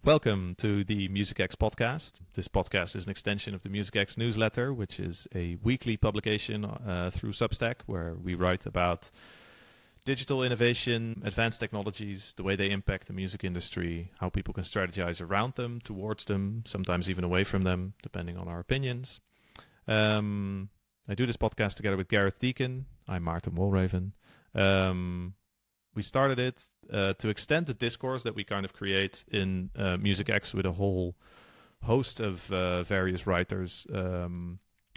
Welcome to the Music X podcast. This podcast is an extension of the Music X newsletter, which is a weekly publication through Substack, where we write about digital innovation, advanced technologies, the way they impact the music industry, how people can strategize around them, towards them, sometimes even away from them, depending on our opinions. I do this podcast together with Gareth Deacon. I'm Maarten Wolraven. We started it to extend the discourse that we kind of create in Music X with a whole host of various writers.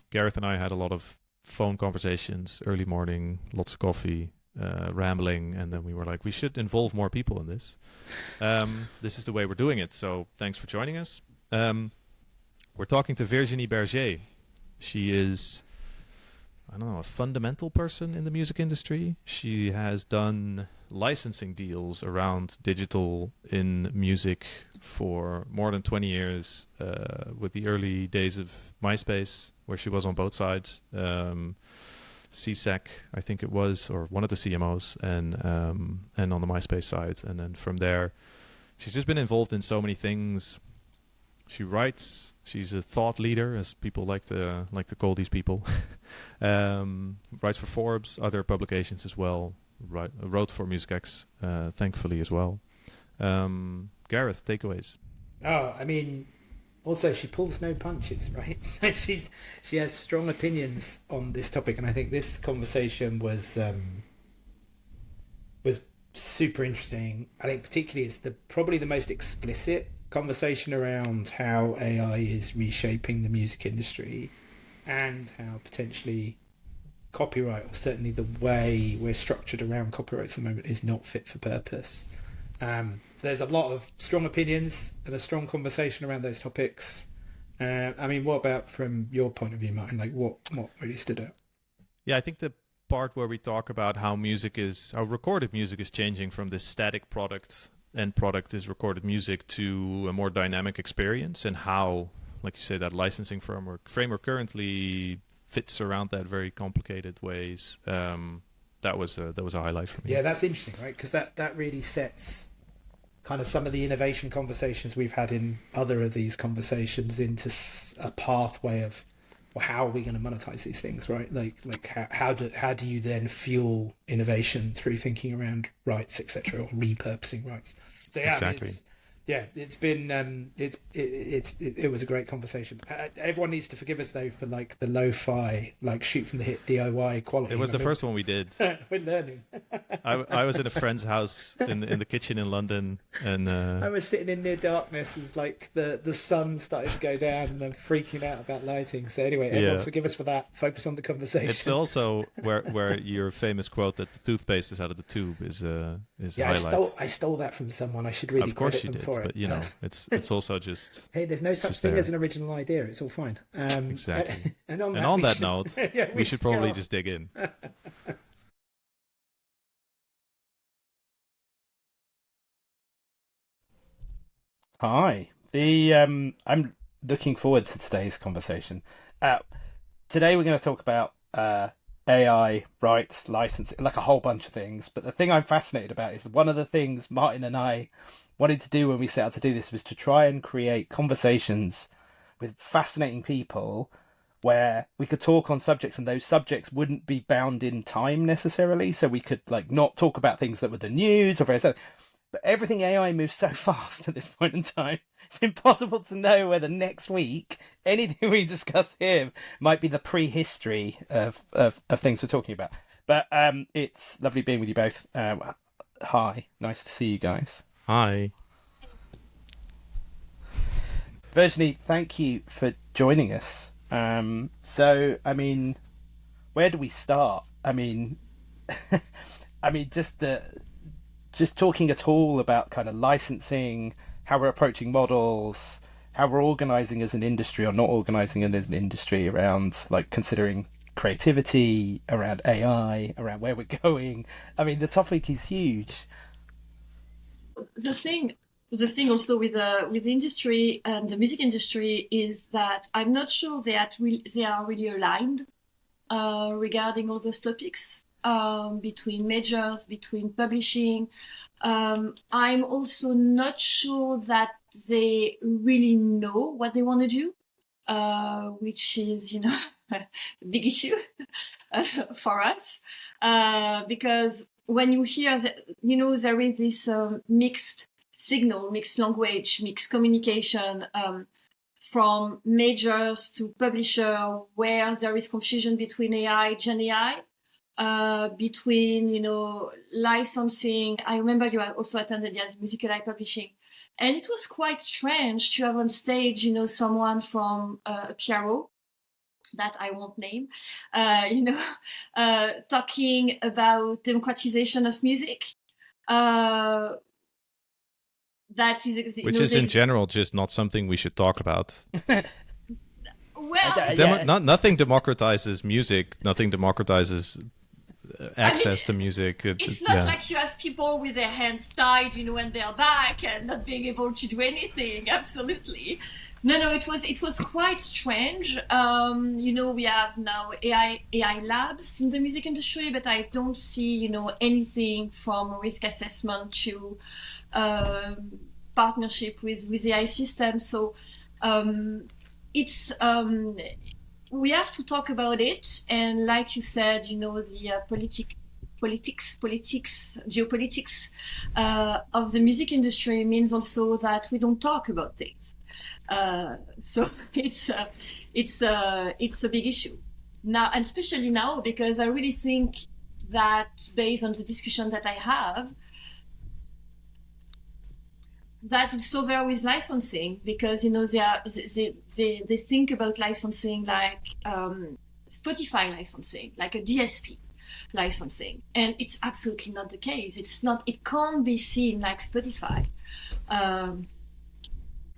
Gareth and I had a lot of phone conversations, early morning, lots of coffee, rambling, and then we were like, we should involve more people in this. This is the way we're doing it, so thanks for joining us. We're talking to Virginie Berger. She is, I don't know, a fundamental person in the music industry. She has done licensing deals around digital in music for more than 20 years, with the early days of MySpace, where she was on both sides. CSEC, I think it was, or one of the CMOs, and on the MySpace side. And then from there, she's just been involved in so many things. She writes. She's a thought leader, as people like to call these people. Writes for Forbes, other publications as well. Wrote for Music X, thankfully as well. Gareth, takeaways. Oh, I mean, also she pulls no punches, right? So she has strong opinions on this topic, and I think this conversation was super interesting. I think particularly it's probably the most explicit conversation around how AI is reshaping the music industry and how potentially copyright, or certainly the way we're structured around copyright at the moment, is not fit for purpose. So there's a lot of strong opinions and a strong conversation around those topics. I mean, what about from your point of view, Martin? Like, what really stood out? Yeah, I think the part where we talk about how recorded music is changing from this static end product is recorded music, to a more dynamic experience, and how, like you say, that licensing framework currently fits around that very complicated ways. That was a highlight for me. Yeah, that's interesting, right? Because that really sets kind of some of the innovation conversations we've had in other of these conversations into a pathway of, well, how are we going to monetize these things, right? Like how do you then fuel innovation through thinking around rights, etc., or repurposing rights? So yeah, exactly. It's been it was a great conversation. Everyone needs to forgive us though for like the lo-fi, like shoot from the hip DIY quality. It was the first one we did. We're learning. I was in a friend's house in the kitchen in London, and I was sitting in near darkness as like the sun started to go down, and I'm freaking out about lighting. So anyway, everyone forgive us for that. Focus on the conversation. It's also where your famous quote that the toothpaste is out of the tube is highlight. I stole that from someone. I should really credit them for it. But you know, it's also just hey, there's no such thing as an original idea. It's all fine. Exactly. And on that note, we should probably just dig in. Hi. I'm looking forward to today's conversation. Today we're going to talk about AI, rights, licensing, like a whole bunch of things. But the thing I'm fascinated about is one of the things Martin and I wanted to do when we set out to do this was to try and create conversations with fascinating people where we could talk on subjects, and those subjects wouldn't be bound in time necessarily. So we could like not talk about things that were the news or various other. But everything AI moves so fast at this point in time, it's impossible to know whether next week anything we discuss here might be the prehistory of things we're talking about. But it's lovely being with you both. Hi, nice to see you guys. Hi. Virginie, thank you for joining us. So, I mean, where do we start? I mean, just talking at all about kind of licensing, how we're approaching models, how we're organizing as an industry or not organizing as an industry around like considering creativity, around AI, around where we're going. I mean, the topic is huge. The thing also with the industry and the music industry is that I'm not sure they are really aligned regarding all those topics. Between majors, between publishing. I'm also not sure that they really know what they want to do, which is, a big issue for us, because when you hear that, there is this mixed signal, mixed language, mixed communication, from majors to publisher, where there is confusion between AI, Gen AI, between, licensing. I remember you also attended musical AI publishing. And it was quite strange to have on stage, someone from a PRO that I won't name, talking about democratization of music. That is, which is in general just not something we should talk about. Well, nothing democratizes music. Nothing democratizes access to music. It's not like you have people with their hands tied, when they're back and not being able to do anything. Absolutely. No, it was quite strange. We have now AI labs in the music industry, but I don't see, anything from risk assessment to partnership with AI systems. So it's we have to talk about it. And like you said, the geopolitics of the music industry means also that we don't talk about things. So it's a big issue now, and especially now, because I really think that based on the discussion that I have, that it's over with licensing, because they think about licensing like Spotify licensing, like a DSP licensing, and it's absolutely not the case. It can't be seen like Spotify.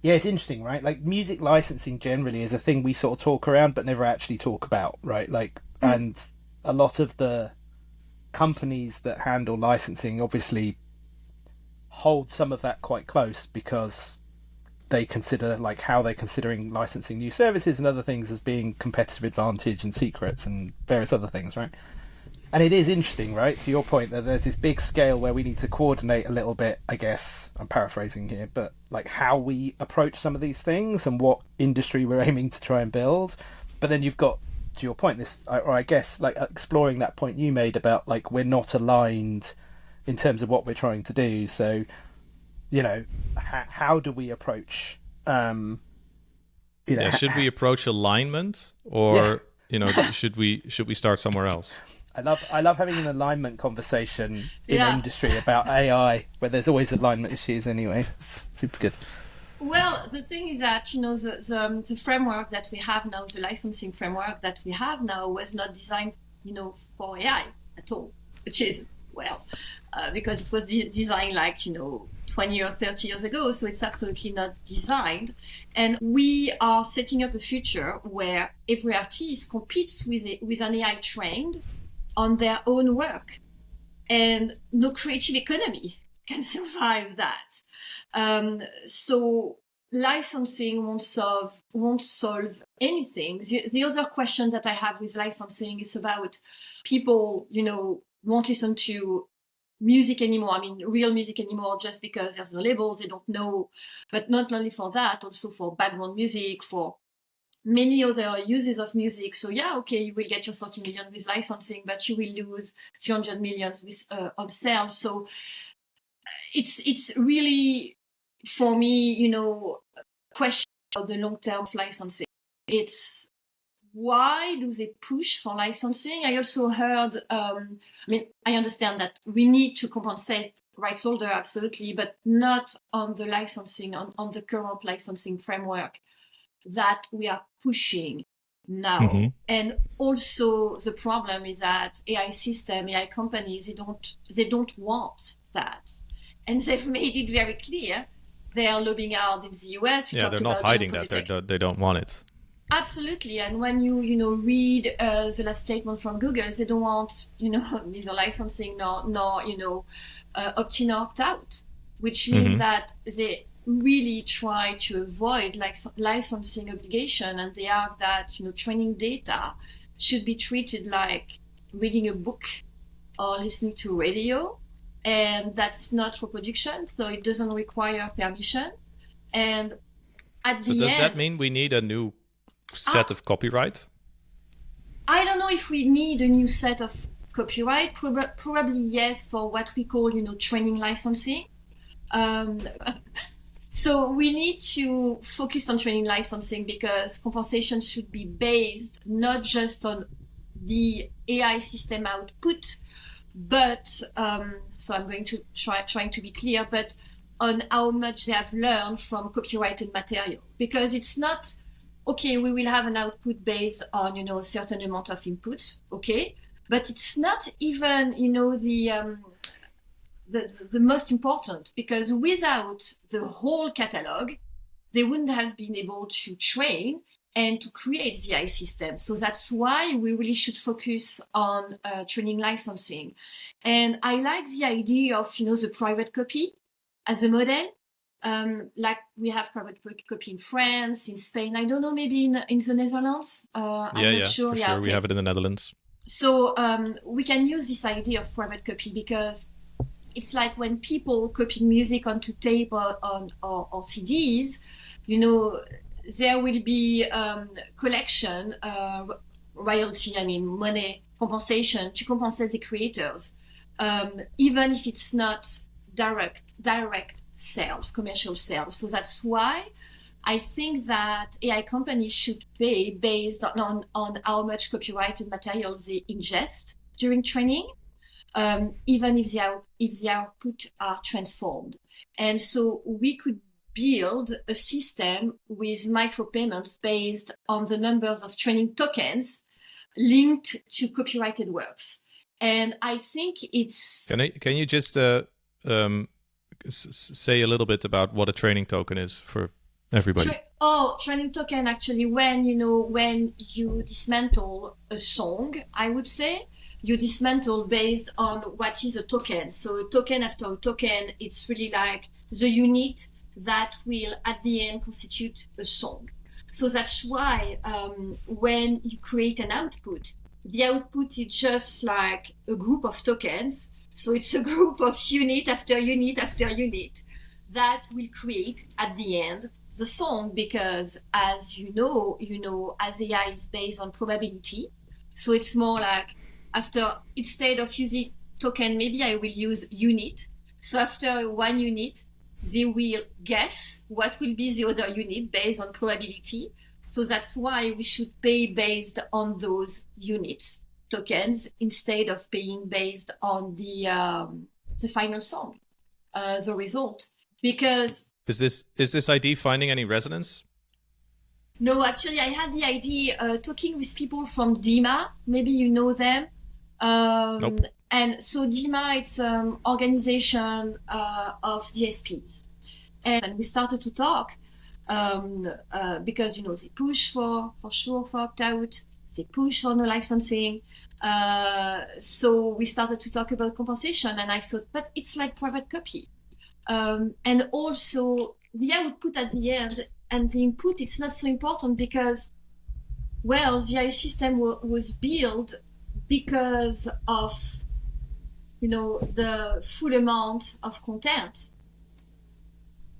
Yeah, it's interesting, right? Like, music licensing generally is a thing we sort of talk around but never actually talk about, right? Like, and a lot of the companies that handle licensing obviously hold some of that quite close, because they consider, like, how they're considering licensing new services and other things as being competitive advantage and secrets and various other things, right? And it is interesting, right, to your point, that there's this big scale where we need to coordinate a little bit, I guess, I'm paraphrasing here, but like how we approach some of these things and what industry we're aiming to try and build. But then you've got, to your point, this, or I guess, like, exploring that point you made about, like, we're not aligned in terms of what we're trying to do. So, how do we approach, should we approach alignment, or, should we start somewhere else? I love having an alignment conversation in industry about AI, where there's always alignment issues anyway. It's super good. Well, the thing is that, the framework that we have now, the licensing framework that we have now, was not designed, for AI at all, which is, because it was designed like, 20 or 30 years ago, so it's absolutely not designed. And we are setting up a future where every artist competes with an AI trained on their own work, and no creative economy can survive that. So licensing won't solve anything. The other question that I have with licensing is about people, won't listen to music anymore. I mean, real music anymore, just because there's no labels, they don't know. But not only for that, also for background music, for many other uses of music. So you will get your 30 million with licensing, but you will lose 300 million with on sales. So it's really, for me, a question of the long term of licensing. It's, why do they push for licensing? I also heard, I understand that we need to compensate rights holder, absolutely, but not on the licensing, on the current licensing framework that we are pushing now. Mm-hmm. And also the problem is that AI companies, they don't want that. And they've made it very clear. They are lobbying out in the US. They're not hiding that. They don't want it. Absolutely. And when you read the last statement from Google, they don't want, neither licensing nor opt-in or opt-out, which means that they really try to avoid licensing obligation, and they argue that training data should be treated like reading a book or listening to radio, and that's not reproduction, so it doesn't require permission. And at So the does end, that mean we need a new set of copyright? I don't know if we need a new set of copyright. Probably yes, for what we call, training licensing. So we need to focus on training licensing because compensation should be based not just on the AI system output, but so I'm going to trying to be clear, but on how much they have learned from copyrighted material. Because it's not, okay, we will have an output based on, a certain amount of inputs, okay? But it's not even, the most important, because without the whole catalog, they wouldn't have been able to train and to create the AI system. So that's why we really should focus on training licensing. And I like the idea of, the private copy as a model. Like we have private copy in France, in Spain. I don't know, maybe in the Netherlands. I'm not sure. For yeah, sure. okay. We have it in the Netherlands. So we can use this idea of private copy because it's like when people copy music onto tape or CDs, there will be collection, royalty, money, compensation to compensate the creators, even if it's not direct sales, commercial sales. So that's why I think that AI companies should pay based on how much copyrighted material they ingest during training, even if the output are transformed. And so we could build a system with micropayments based on the numbers of training tokens linked to copyrighted works. And I think it's... Can you just say a little bit about what a training token is for everybody? Training token, actually, when you dismantle a song, I would say, you dismantle based on what is a token. So token after a token, it's really like the unit that will at the end constitute a song. So that's why when you create an output, the output is just like a group of tokens. So it's a group of unit after unit after unit that will create at the end the song, because as you know, as AI is based on probability. So it's more like, after, instead of using token, maybe I will use unit. So after one unit, they will guess what will be the other unit based on probability. So that's why we should pay based on those units, tokens, instead of paying based on the final song, the result. Because is this idea finding any resonance? No, actually, I had the idea talking with people from DIMA. Maybe you know them. Nope. And so DIMA, it's an organization of DSPs. And we started to talk because, they push for sure for opt-out. They push for no licensing. So we started to talk about compensation. And I thought, but it's like private copy. And also the output at the end and the input, it's not so important because, well, the AI system was built because of, the full amount of content.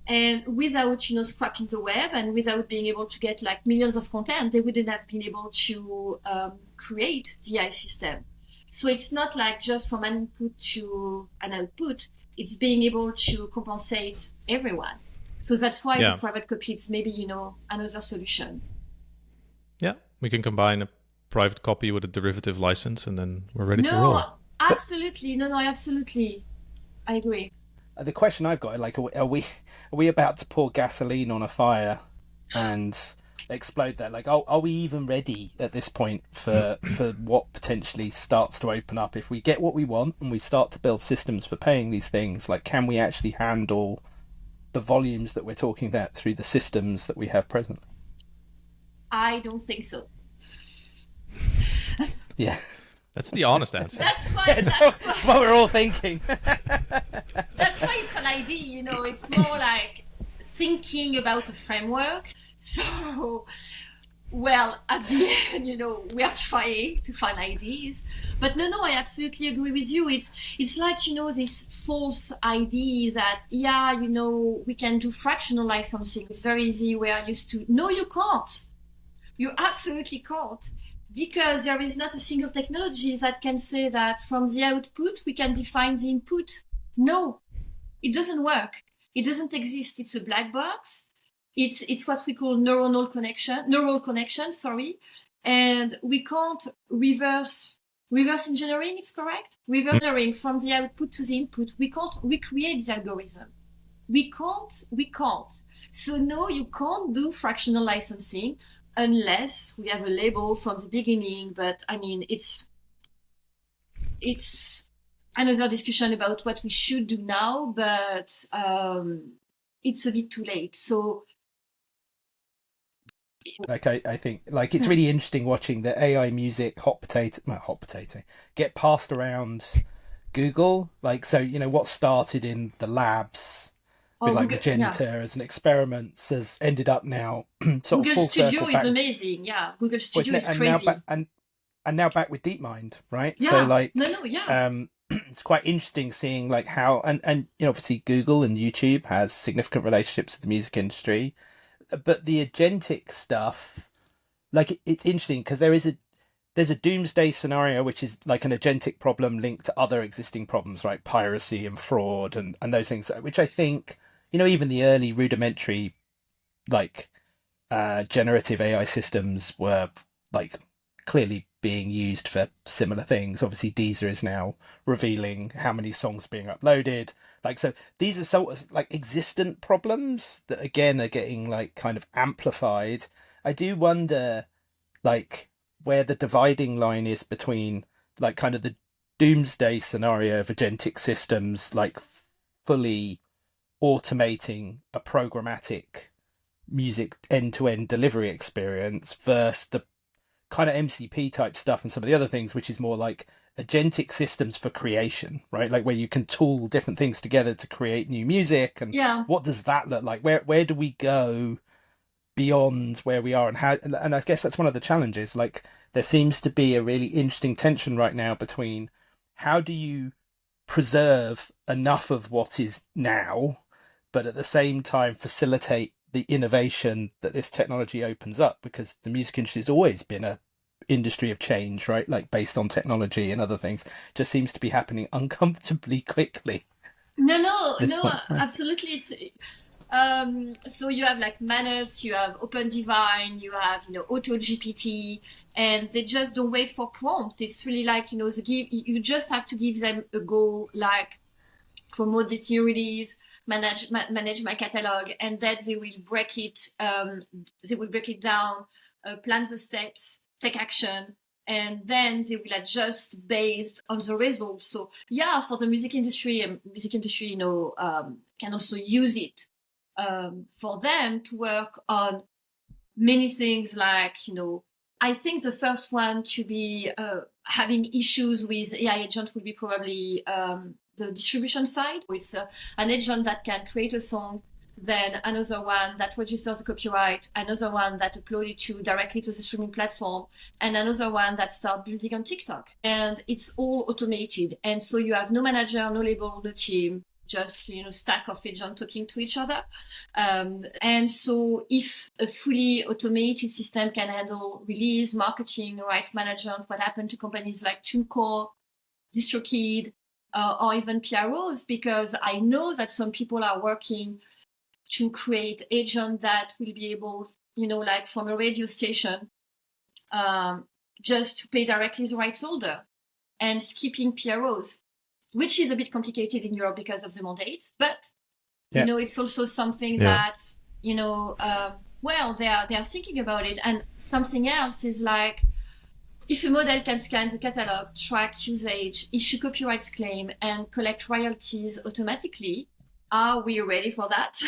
And without, scrapping the web and without being able to get like millions of content, they wouldn't have been able to create the AI system. So it's not like just from an input to an output, it's being able to compensate everyone. So that's why the private copy is maybe, another solution. Yeah, we can combine a private copy with a derivative license and then we're ready to roll. Absolutely. No, absolutely. I agree. The question I've got, like, are we about to pour gasoline on a fire and explode that? Like, are we even ready at this point for what potentially starts to open up? If we get what we want and we start to build systems for paying these things, like, can we actually handle the volumes that we're talking about through the systems that we have presently? I don't think so. Yeah. That's the honest answer. That's what we're all thinking. That's why it's an idea, It's more like thinking about a framework. So Well, at the end, we are trying to find ideas, but no, I absolutely agree with you. It's like this false idea that we can do fractionalize something. It's very easy. We are used to. No, you can't. You absolutely can't, because there is not a single technology that can say that from the output we can define the input. No, it doesn't work. It doesn't exist. It's a black box. It's what we call neural connection, sorry. And we can't reverse engineering, it's correct? Reverse engineering from the output to the input. We can't recreate the algorithm. We can't. So no, you can't do fractional licensing unless we have a label from the beginning. But I mean, it's another discussion about what we should do now, but it's a bit too late. So like I think like it's really interesting watching the AI music hot potato get passed around Google. Like, so what started in the labs with like Magenta as an experiment has ended up now sort Google of full Studio circle is amazing. Yeah, Google Studio is crazy. And now back with DeepMind, right? Yeah. So like it's quite interesting seeing like how and obviously Google and YouTube has significant relationships with the music industry, but the agentic stuff, like it's interesting because there's a doomsday scenario which is like an agentic problem linked to other existing problems, right? Piracy and fraud and those things, which I think even the early rudimentary like generative AI systems were like clearly being used for similar things. Obviously Deezer is now revealing how many songs are being uploaded, like, so these are sort of like existent problems that again are getting like kind of amplified. I do wonder like where the dividing line is between like kind of the doomsday scenario of agentic systems like fully automating a programmatic music end-to-end delivery experience versus the kind of MCP type stuff and some of the other things, which is more like agentic systems for creation, right? Like where you can tool different things together to create new music. And what does that look like? Where do we go beyond where we are, and how? And I guess that's one of the challenges. Like there seems to be a really interesting tension right now between how do you preserve enough of what is now, but at the same time facilitate the innovation that this technology opens up, because the music industry has always been a industry of change, right? Like based on technology and other things, just seems to be happening uncomfortably quickly. No, absolutely. It's so you have like Manus, you have Open Divine, you have Auto GPT, and they just don't wait for prompt. It's really like you just have to give them a goal, like promote this new release, manage my catalog, and then they will break it. They will break it down, plan the steps, take action, and then they will adjust based on the results. So yeah, for the music industry, can also use it for them to work on many things. Like I think the first one to be having issues with AI agent will be probably the distribution side. It's an agent that can create a song, then another one that registers the copyright, another one that uploads it directly to the streaming platform, and another one that starts building on TikTok. And it's all automated. And so you have no manager, no label, no team, just stack of agents talking to each other. And so if a fully automated system can handle release, marketing, rights management, what happened to companies like TuneCore, DistroKid, or even PROs, because I know that some people are working to create agents that will be able, like from a radio station, just to pay directly the rights holder and skipping PROs, which is a bit complicated in Europe because of the mandates. But, it's also something that, well, they are thinking about it. And something else is like, if a model can scan the catalog, track usage, issue copyright claim, and collect royalties automatically, are we ready for that?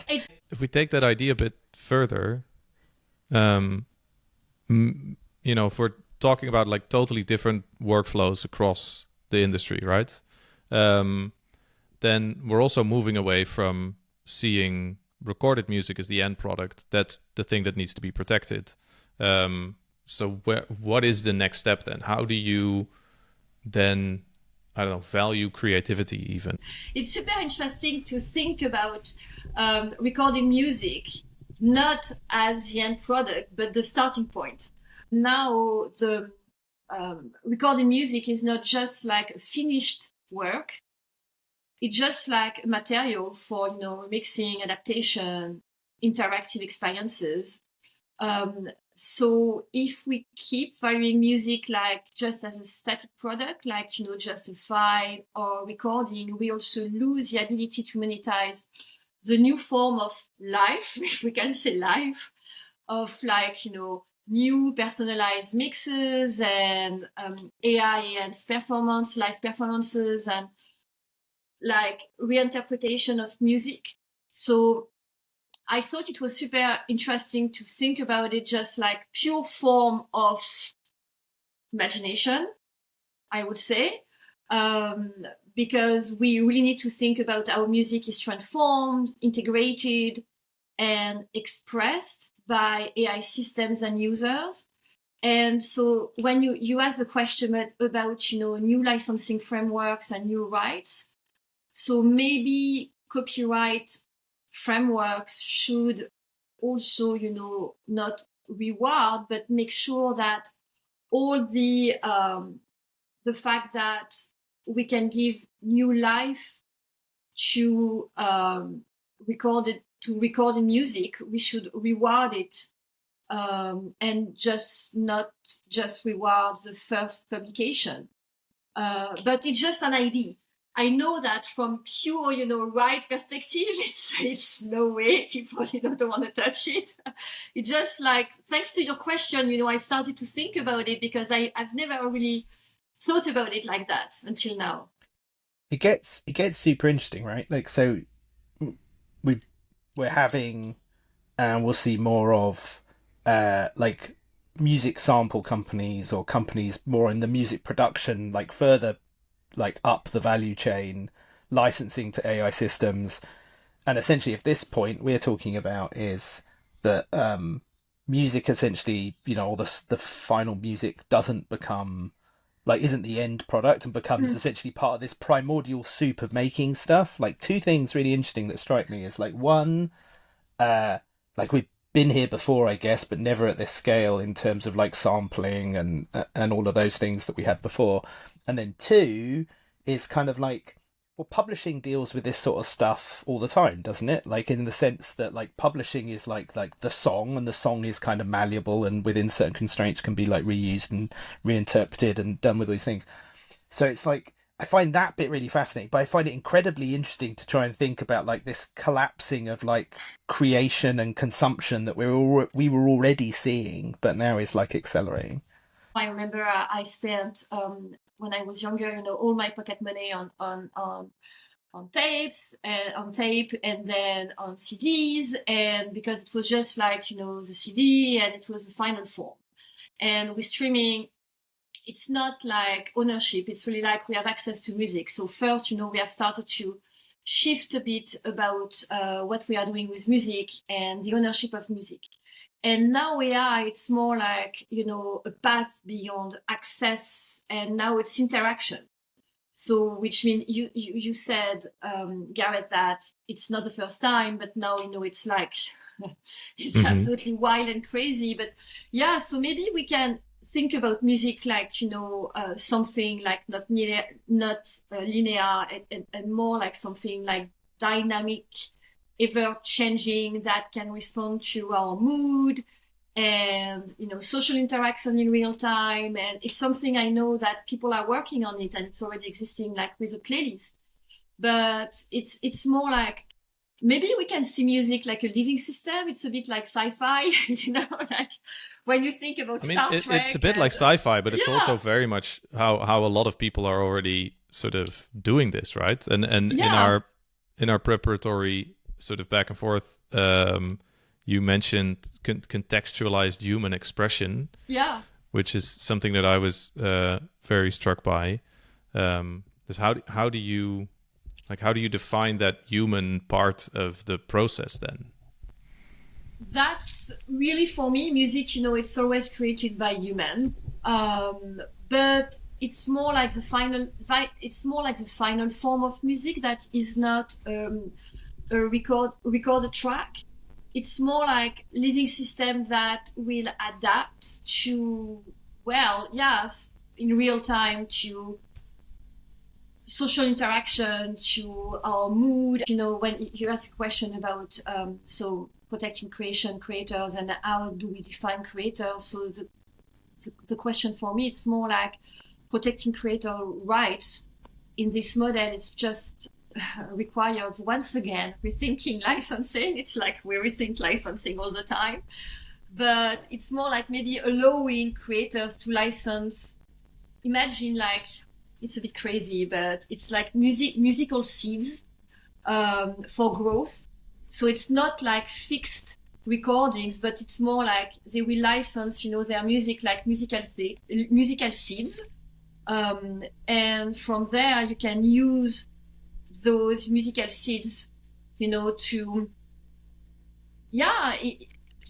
If we take that idea a bit further, if we're talking about like totally different workflows across the industry, right? Then we're also moving away from seeing recorded music as the end product. That's the thing that needs to be protected. So what is the next step then? How do you then, I don't know, value creativity even? It's super interesting to think about recording music not as the end product, but the starting point. Now, the recording music is not just like a finished work. It's just like material for, mixing, adaptation, interactive experiences. So if we keep valuing music like just as a static product, like, just a file or recording, we also lose the ability to monetize the new form of life, if we can say life, of like, new personalized mixes and AI and live performances, and like reinterpretation of music. So I thought it was super interesting to think about it just like pure form of imagination, I would say, because we really need to think about how music is transformed, integrated, and expressed by AI systems and users. And so when you ask the question about new licensing frameworks and new rights, so maybe copyright frameworks should also, not reward, but make sure that all the fact that we can give new life to recording music, we should reward it, and not just reward the first publication. But it's just an idea. I know that from pure, right perspective, it's no way people, don't want to touch it. It's just like, thanks to your question, I started to think about it because I've never really thought about it like that until now. It gets super interesting, right? Like, so we're having, and we'll see more of, like music sample companies or companies more in the music production, like further like up the value chain, licensing to AI systems. And essentially, at this point, we're talking about is that music essentially, or the final music doesn't become like isn't the end product and becomes essentially part of this primordial soup of making stuff. Like two things really interesting that strike me is like one, like we've been here before, I guess, but never at this scale in terms of like sampling and all of those things that we had before. And then two is kind of like, well, publishing deals with this sort of stuff all the time, doesn't it? Like in the sense that like publishing is like the song, and the song is kind of malleable and within certain constraints can be like reused and reinterpreted and done with these things. So it's like I find that bit really fascinating, but I find it incredibly interesting to try and think about like this collapsing of like creation and consumption that we were already seeing, but now is like accelerating. I remember I spent when I was younger, all my pocket money on tapes and on tape, and then on CDs, and because it was just like the CD, and it was the final form. And with streaming, it's not like ownership. It's really like we have access to music. So first, we have started to shift a bit about what we are doing with music and the ownership of music. And now AI, it's more like, a path beyond access, and now it's interaction. So, which means you said, Gareth, that it's not the first time, but now, it's like, it's absolutely wild and crazy. But yeah, so maybe we can think about music like, something like not linear, and more like something like dynamic, ever changing, that can respond to our mood and social interaction in real time. And it's something I know that people are working on it, and it's already existing like with a playlist. But it's more like maybe we can see music like a living system. It's a bit like sci-fi, like when you think about Star Trek. It's a bit like sci-fi, but it's also very much how a lot of people are already sort of doing this, right? And in our preparatory sort of back and forth, you mentioned contextualized human expression, which is something that I was very struck by. How do you define that human part of the process then? that's really for me music. It's always created by human, but it's more like the final. It's more like the final form of music that is not a record a track. It's more like living system that will adapt to, well, yes, in real time, to social interaction, to our mood. When you ask a question about so protecting creators, and how do we define creators? So the question for me, it's more like protecting creator rights in this model. It's just required, once again, rethinking licensing. It's like we rethink licensing all the time, but it's more like maybe allowing creators to license. Imagine, like, it's a bit crazy, but it's like musical seeds for growth. So it's not like fixed recordings, but it's more like they will license, their music, like musical seeds, and from there you can use those musical seeds, to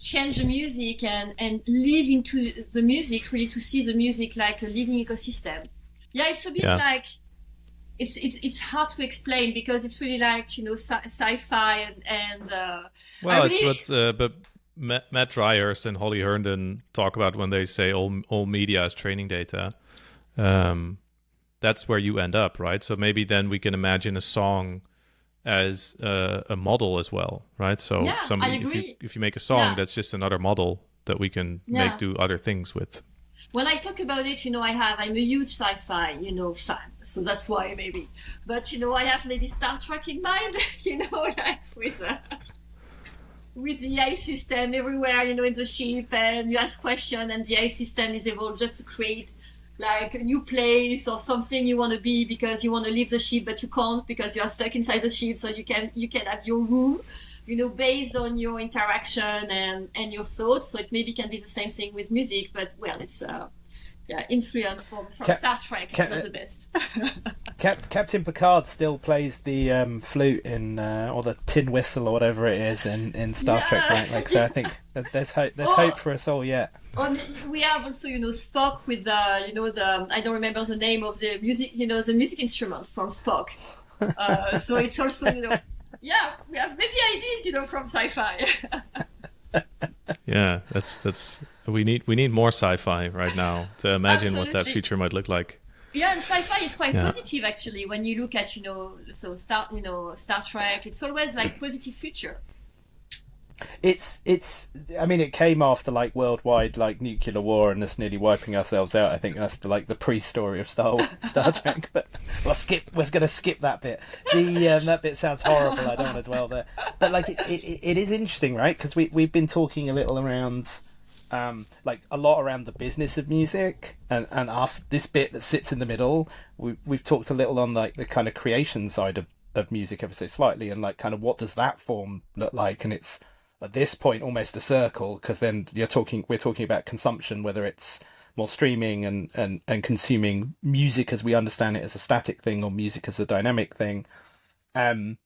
change the music and live into the music, really, to see the music like a living ecosystem. Yeah, it's a bit like it's hard to explain because it's really like sci-fi and well, it's what but Matt Dryers and Holly Herndon talk about when they say all media is training data. That's where you end up, right? So maybe then we can imagine a song as a model as well, right? So I agree. If you make a song, that's just another model that we can make do other things with. When I talk about it, I'm a huge sci-fi, fan. So that's why maybe. But, I have maybe Star Trek in mind, like with the AI system everywhere, in the ship, and you ask questions, and the AI system is able just to create like a new place or something you want to be because you want to leave the ship, but you can't because you are stuck inside the ship. So you can have your room, based on your interaction and your thoughts. So it maybe can be the same thing with music, but well, it's influence from Star Trek. It's not the best. Captain Picard still plays the flute in or the tin whistle or whatever it is in Star Trek, right? Like, so I think there's hope. There's hope for us all yet. We have also, Spock with the, I don't remember the name of the music, the music instrument from Spock. So it's also, we have maybe ideas, from sci-fi. Yeah, that's we need more sci-fi right now to imagine what that future might look like. Yeah, and sci-fi is quite positive actually. When you look at Star Trek, it's always like positive future. It's I mean, it came after like worldwide like nuclear war and us nearly wiping ourselves out. I think that's the pre-story of Star Trek. But we're going to skip that bit. That bit sounds horrible. I don't want to dwell there. But like it is interesting, right? Because we've been talking a little around like a lot around the business of music and us, this bit that sits in the middle. We've talked a little on like the kind of creation side of music ever so slightly, and like kind of what does that form look like, and it's at this point almost a circle, because then we're talking about consumption, whether it's more streaming and consuming music as we understand it as a static thing or music as a dynamic thing, and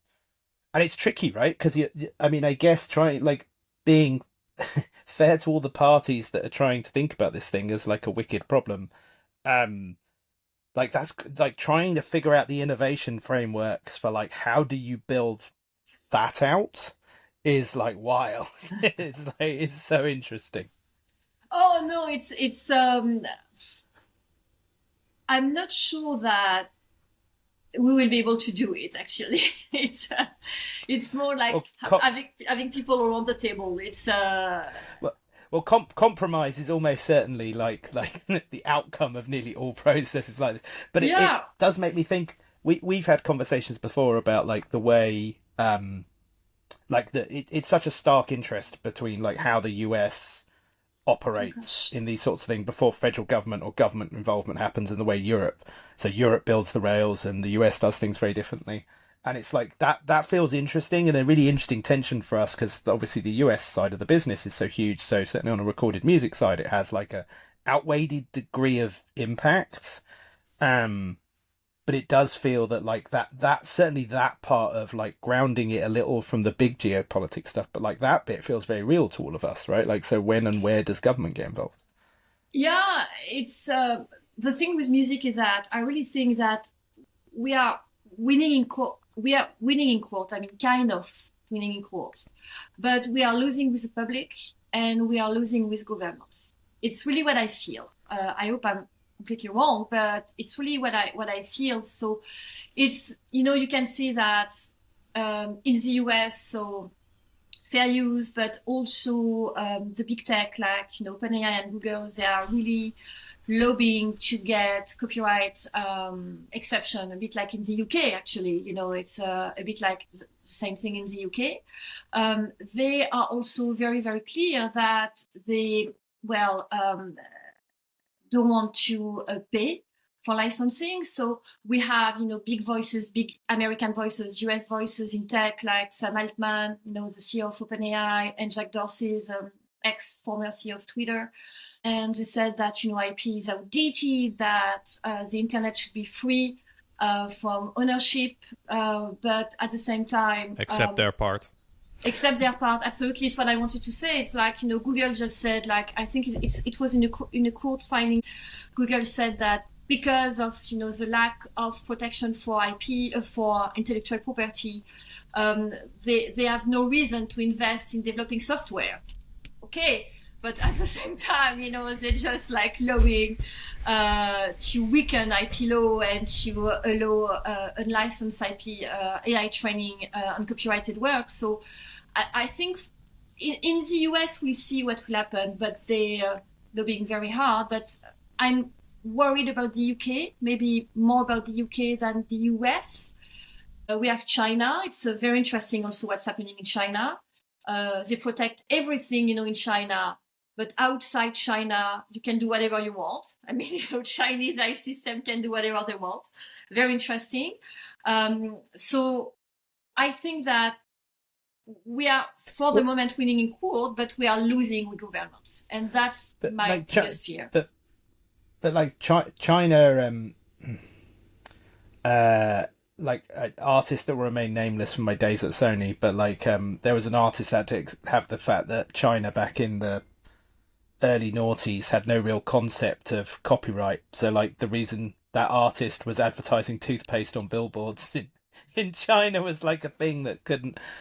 it's tricky, right? Because I mean, I guess trying like being fair to all the parties that are trying to think about this thing as like a wicked problem, like that's like trying to figure out the innovation frameworks for like how do you build that out is like wild. It's so interesting. Oh no, it's I'm not sure that we will be able to do it. Actually, it's more like having people around the table. It's well, compromise is almost certainly like the outcome of nearly all processes like this. But it does make me think. We've had conversations before about like the way it's such a stark interest between like how the US operates in these sorts of things before federal government or government involvement happens, and the way Europe builds the rails and the US does things very differently. And it's like that feels interesting and a really interesting tension for us, because obviously the US side of the business is so huge. So certainly on a recorded music side, it has like a outweighed degree of impact. But but it does feel that like that certainly that part of like grounding it a little from the big geopolitics stuff, but like that bit feels very real to all of us, right? Like, so when and where does government get involved? Yeah, it's the thing with music is that I really think that we are winning in quote. We are winning in quote. I mean, kind of winning in quote, but we are losing with the public and we are losing with governments. It's really what I feel. I hope I'm completely wrong, but it's really what I feel. So it's, you can see that in the US, so fair use, but also the big tech like OpenAI and Google, they are really lobbying to get copyright exception, a bit like in the UK. Actually, it's a bit like the same thing in the UK. They are also very, very clear that they don't want to pay for licensing. So we have, big voices, big American voices, US voices in tech, like Sam Altman, the CEO of OpenAI, and Jack Dorsey, ex-former CEO of Twitter. And they said that, IP is outdated, that the internet should be free from ownership, but at the same time... Accept their part. Accept their part, absolutely. It's what I wanted to say. It's like, Google just said, like, I think it was in a court filing. Google said that because of, the lack of protection for IP, for intellectual property, they have no reason to invest in developing software. Okay. But at the same time, they're just like lobbying to weaken IP law and to allow unlicensed IP AI training on copyrighted work. So I think in the US we'll see what will happen, but they're lobbying very hard. But I'm worried about the UK, maybe more about the UK than the US. We have China. It's very interesting also what's happening in China. They protect everything, in China. But outside China, you can do whatever you want. I mean, Chinese AI system can do whatever they want. Very interesting. So I think that we are, for the moment, winning in court, but we are losing with governments. And that's my biggest fear. But like China, like artists that will remain nameless from my days at Sony, but like there was an artist that had to have the fact that China back in the early noughties had no real concept of copyright. So like the reason that artist was advertising toothpaste on billboards in China was like a thing that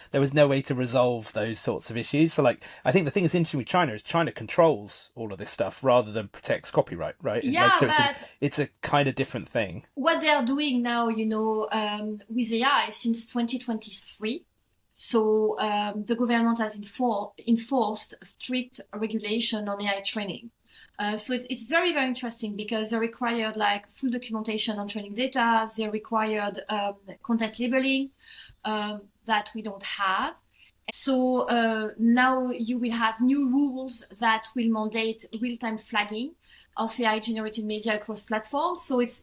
there was no way to resolve those sorts of issues. So like I think the thing that's interesting with China is China controls all of this stuff rather than protects copyright, right? Yeah, like, so but it's a kind of different thing. What they are doing now, with AI since 2023. So the government has enforced strict regulation on AI training. So it's very, very interesting because they required like full documentation on training data. They required content labeling that we don't have. So now you will have new rules that will mandate real-time flagging of AI generated media across platforms. So it's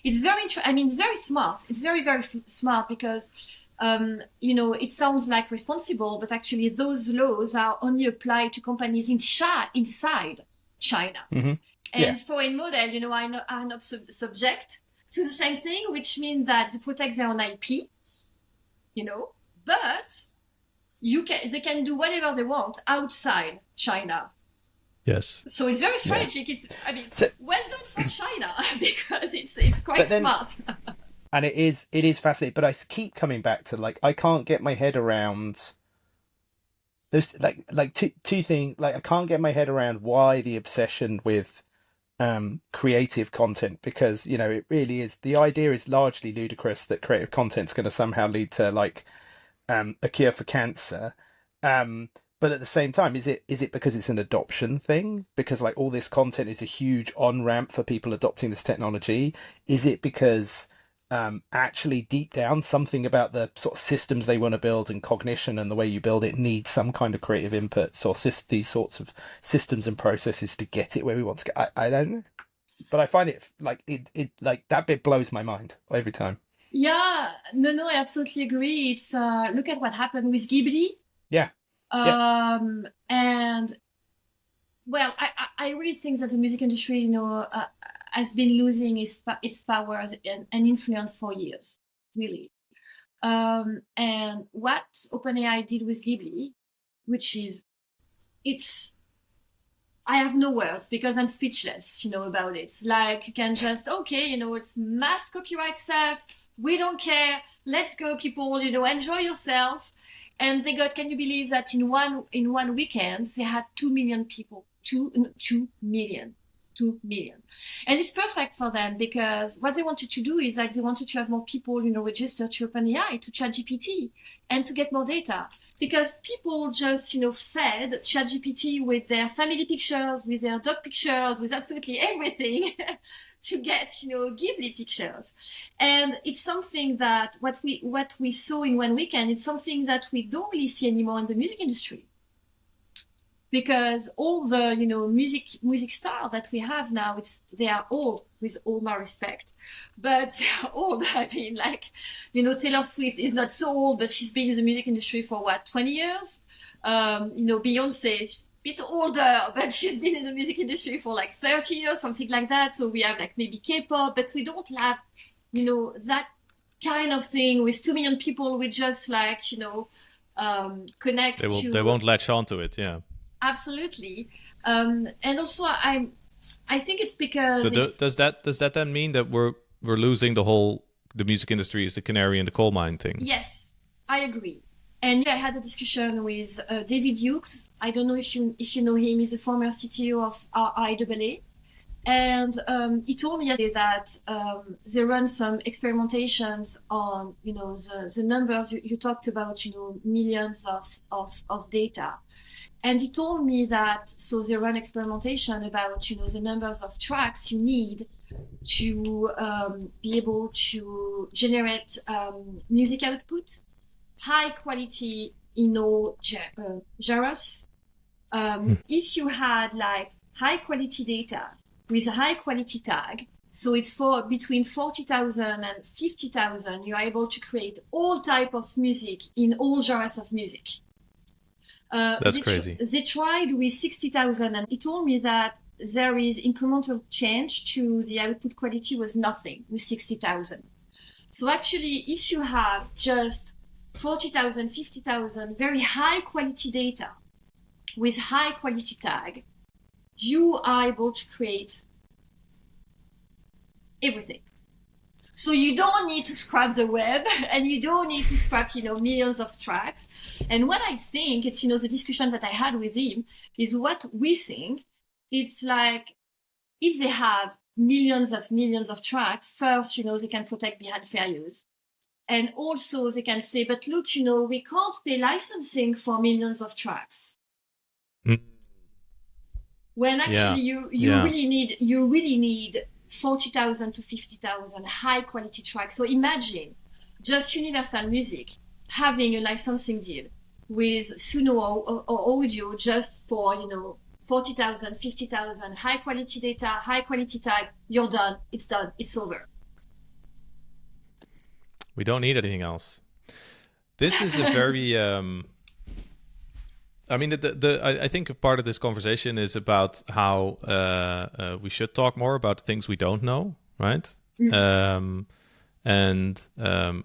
very it's very smart. It's very, very smart because it sounds like responsible, but actually those laws are only applied to companies inside China. Mm-hmm. And foreign model, are not subject to the same thing, which means that they protect their own IP, but they can do whatever they want outside China. Yes. So it's very strategic. Yeah. Well done for China because it's quite smart. And it is fascinating, but I keep coming back to like I can't get my head around those like two things. Like I can't get my head around why the obsession with creative content, because it really is, the idea is largely ludicrous that creative content is going to somehow lead to like a cure for cancer. But at the same time, is it because it's an adoption thing? Because like all this content is a huge on-ramp for people adopting this technology? Is it because actually deep down something about the sort of systems they want to build and cognition and the way you build it needs some kind of creative inputs or these sorts of systems and processes to get it where we want to go? I don't know, but I find it like that bit blows my mind every time. Yeah, no, I absolutely agree. It's look at what happened with Ghibli. Yeah. And well, I really think that the music industry, has been losing its power and influence for years, really. And what OpenAI did with Ghibli, which is, I have no words because I'm speechless, about it. Like, you can just, okay, it's mass copyright stuff. We don't care. Let's go, people, enjoy yourself. And they got, can you believe that in one weekend, they had 2 million people, 2 million. 2 million. And it's perfect for them because what they wanted to do is like they wanted to have more people, register to OpenAI, to ChatGPT, and to get more data. Because people just, fed ChatGPT with their family pictures, with their dog pictures, with absolutely everything to get, Ghibli pictures. And it's something that what we saw in one weekend, it's something that we don't really see anymore in the music industry. Because all the music stars that we have now, they are old, with all my respect, but they're old. I mean, like, Taylor Swift is not so old, but she's been in the music industry for 20 years. Beyonce, she's a bit older, but she's been in the music industry for like 30 years, something like that. So we have like maybe K-pop, but we don't have that kind of thing with 2 million people. We just like connect. They won't latch onto it. Yeah. Absolutely. And also I think it's because does that then mean that we're losing the music industry is the canary in the coal mine thing? Yes, I agree. And I had a discussion with David Hughes. I don't know if you know him. He's a former CTO of IAA. And he told me yesterday that they run some experimentations on the numbers you talked about, millions of data. And he told me that, so they run experimentation about, the numbers of tracks you need to be able to generate music output, high quality in all genres. If you had like high quality data with a high quality tag, so it's for between 40,000 and 50,000, you're able to create all type of music in all genres of music. That's crazy. They tried with 60,000 and he told me that there is incremental change to the output quality was nothing with 60,000. So actually, if you have just 40,000, 50,000 very high quality data with high quality tag, you are able to create everything. So you don't need to scrap the web and you don't need to scrap, millions of tracks. And what I think, it's, the discussions that I had with him is what we think. It's like, if they have millions of tracks, first, they can protect behind fair use. And also they can say, but look, we can't pay licensing for millions of tracks. When actually you really need 40,000 to 50,000 high quality tracks. So imagine just Universal Music having a licensing deal with Suno or Audio just for 40,000, 50,000 high quality data, high quality tag. You're done. It's done. It's over. We don't need anything else. This is a very I mean, I think a part of this conversation is about how we should talk more about things we don't know, right? Mm-hmm.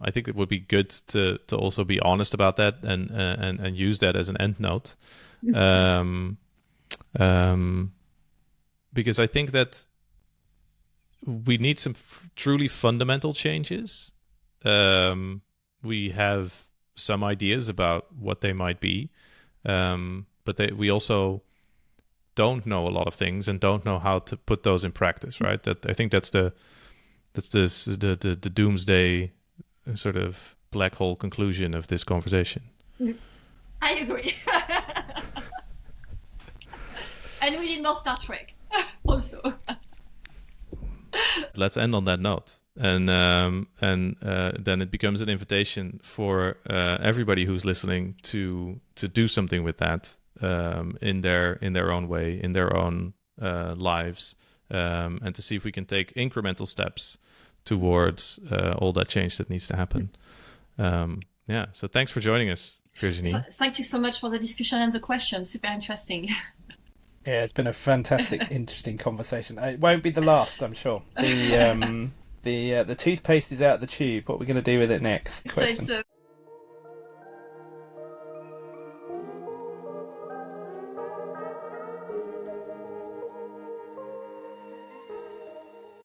I think it would be good to also be honest about that and use that as an end note, because I think that we need some truly fundamental changes. We have some ideas about what they might be. But we also don't know a lot of things and don't know how to put those in practice, right? I think that's the doomsday sort of black hole conclusion of this conversation. I agree. And we need more Star Trek also. Let's end on that note. And then it becomes an invitation for everybody who's listening to do something with that in their own way, in their own lives, and to see if we can take incremental steps towards all that change that needs to happen. So thanks for joining us, Virginie. Thank you so much for the discussion and the questions. Super interesting. Yeah, it's been a fantastic, interesting conversation. It won't be the last, I'm sure. The toothpaste is out of the tube. What are we going to do with it next? So it's